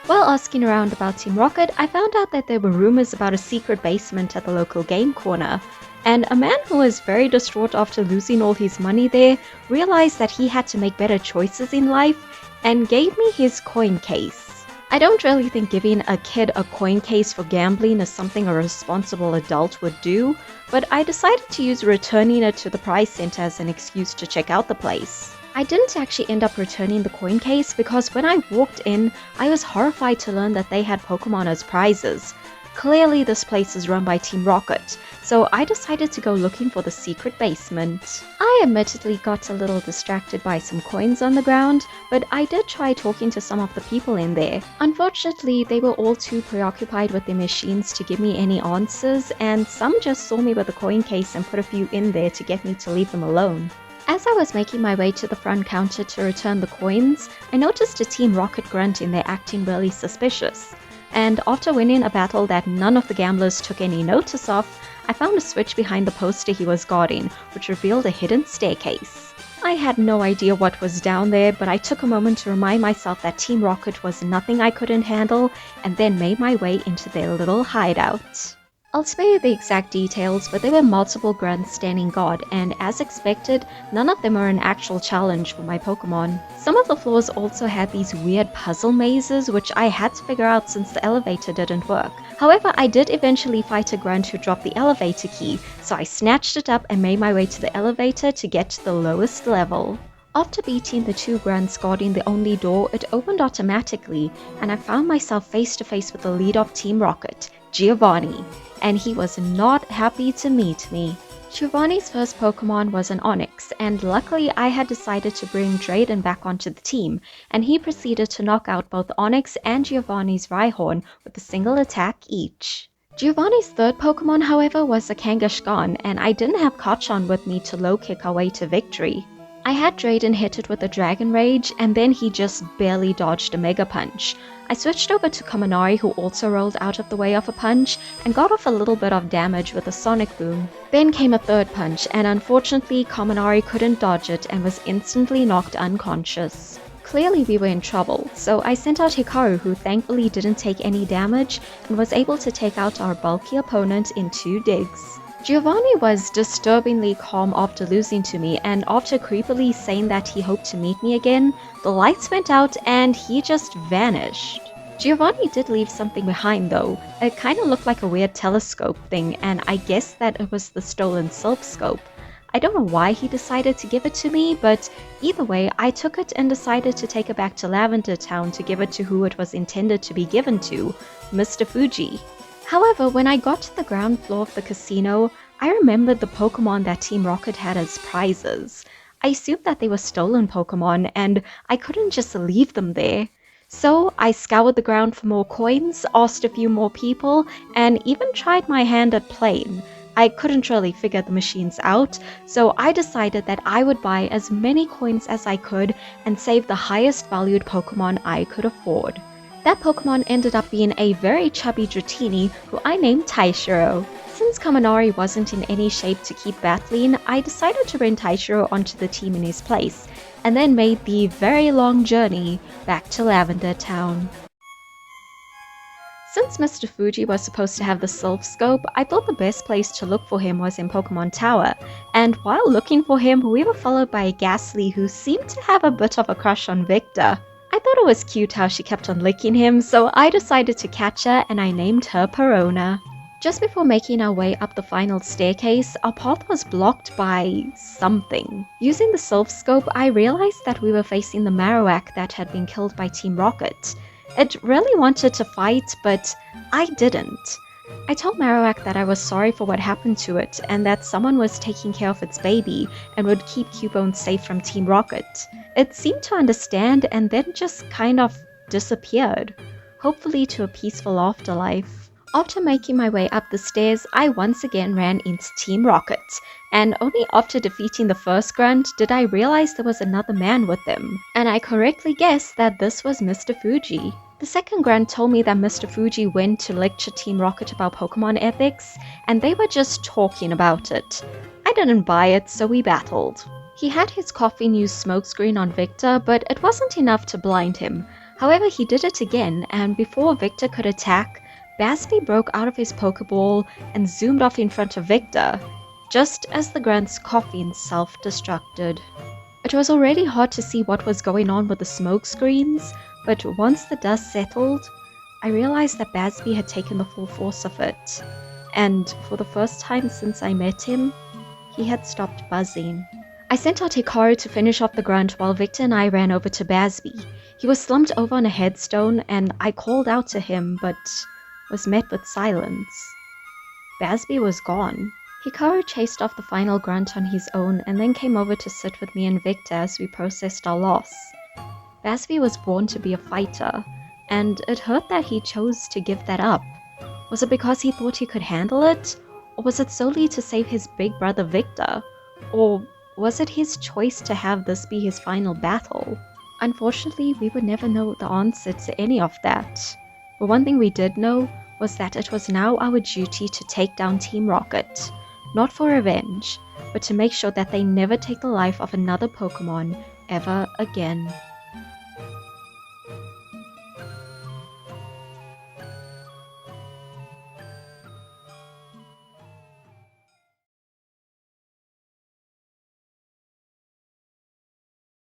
While asking around about Team Rocket, I found out that there were rumors about a secret basement at the local game corner, and a man who was very distraught after losing all his money there realized that he had to make better choices in life and gave me his coin case. I don't really think giving a kid a coin case for gambling is something a responsible adult would do, but I decided to use returning it to the prize center as an excuse to check out the place. I didn't actually end up returning the coin case because when I walked in, I was horrified to learn that they had Pokémon as prizes. Clearly this place is run by Team Rocket, so I decided to go looking for the secret basement. I admittedly got a little distracted by some coins on the ground, but I did try talking to some of the people in there. Unfortunately, they were all too preoccupied with their machines to give me any answers, and some just saw me with a coin case and put a few in there to get me to leave them alone. As I was making my way to the front counter to return the coins, I noticed a Team Rocket grunt in there acting really suspicious. And after winning a battle that none of the gamblers took any notice of, I found a switch behind the poster he was guarding, which revealed a hidden staircase. I had no idea what was down there, but I took a moment to remind myself that Team Rocket was nothing I couldn't handle, and then made my way into their little hideout. I'll spare you the exact details, but there were multiple grunts standing guard, and as expected, none of them were an actual challenge for my Pokémon. Some of the floors also had these weird puzzle mazes, which I had to figure out since the elevator didn't work. However, I did eventually fight a grunt who dropped the elevator key, so I snatched it up and made my way to the elevator to get to the lowest level. After beating the two grunts guarding the only door, it opened automatically, and I found myself face to face with the leader of Team Rocket, Giovanni, and he was not happy to meet me. Giovanni's first Pokémon was an Onix, and luckily I had decided to bring Drayden back onto the team, and he proceeded to knock out both Onix and Giovanni's Rhyhorn with a single attack each. Giovanni's third Pokémon, however, was a Kangaskhan, and I didn't have Kachon with me to low kick our way to victory. I had Drayden hit it with a Dragon Rage, and then he just barely dodged a Mega Punch. I switched over to Kaminari, who also rolled out of the way of a punch, and got off a little bit of damage with a Sonic Boom. Then came a third punch, and unfortunately Kaminari couldn't dodge it and was instantly knocked unconscious. Clearly we were in trouble, so I sent out Hikaru, who thankfully didn't take any damage and was able to take out our bulky opponent in 2 digs. Giovanni was disturbingly calm after losing to me, and after creepily saying that he hoped to meet me again, the lights went out and he just vanished. Giovanni did leave something behind though. It kinda looked like a weird telescope thing, and I guess that it was the stolen Silph Scope. I don't know why he decided to give it to me, but either way, I took it and decided to take it back to Lavender Town to give it to who it was intended to be given to, Mr. Fuji. However, when I got to the ground floor of the casino, I remembered the Pokémon that Team Rocket had as prizes. I assumed that they were stolen Pokémon, and I couldn't just leave them there. So I scoured the ground for more coins, asked a few more people, and even tried my hand at playing. I couldn't really figure the machines out, so I decided that I would buy as many coins as I could and save the highest valued Pokémon I could afford. That Pokémon ended up being a very chubby Dratini who I named Taishiro. Since Kaminari wasn't in any shape to keep battling, I decided to bring Taishiro onto the team in his place, and then made the very long journey back to Lavender Town. Since Mr. Fuji was supposed to have the Silph Scope, I thought the best place to look for him was in Pokémon Tower, and while looking for him, we were followed by a Ghastly who seemed to have a bit of a crush on Victor. I thought it was cute how she kept on licking him, so I decided to catch her and I named her Perona. Just before making our way up the final staircase, our path was blocked by something. Using the Silph Scope, I realized that we were facing the Marowak that had been killed by Team Rocket. It really wanted to fight, but I didn't. I told Marowak that I was sorry for what happened to it, and that someone was taking care of its baby and would keep Cubone safe from Team Rocket. It seemed to understand and then just kind of disappeared, hopefully to a peaceful afterlife. After making my way up the stairs, I once again ran into Team Rocket, and only after defeating the first grunt did I realize there was another man with them, and I correctly guessed that this was Mr. Fuji. The second grunt told me that Mr. Fuji went to lecture Team Rocket about Pokemon ethics, and they were just talking about it. I didn't buy it, so we battled. He had his caffeine-used smokescreen on Victor, but it wasn't enough to blind him. However, he did it again, and before Victor could attack, Basby broke out of his Pokeball and zoomed off in front of Victor, just as the Grunt's coffin self-destructed. It was already hard to see what was going on with the smoke screens, but once the dust settled, I realized that Basby had taken the full force of it, and for the first time since I met him, he had stopped buzzing. I sent out Hikaru to finish off the Grunt while Victor and I ran over to Basby. He was slumped over on a headstone, and I called out to him, but was met with silence. Basby was gone. Hikaru chased off the final Grunt on his own and then came over to sit with me and Victor as we processed our loss. Basby was born to be a fighter, and it hurt that he chose to give that up. Was it because he thought he could handle it? Or was it solely to save his big brother Victor? Or was it his choice to have this be his final battle? Unfortunately, we would never know the answer to any of that. But one thing we did know was that it was now our duty to take down Team Rocket. Not for revenge, but to make sure that they never take the life of another Pokémon ever again.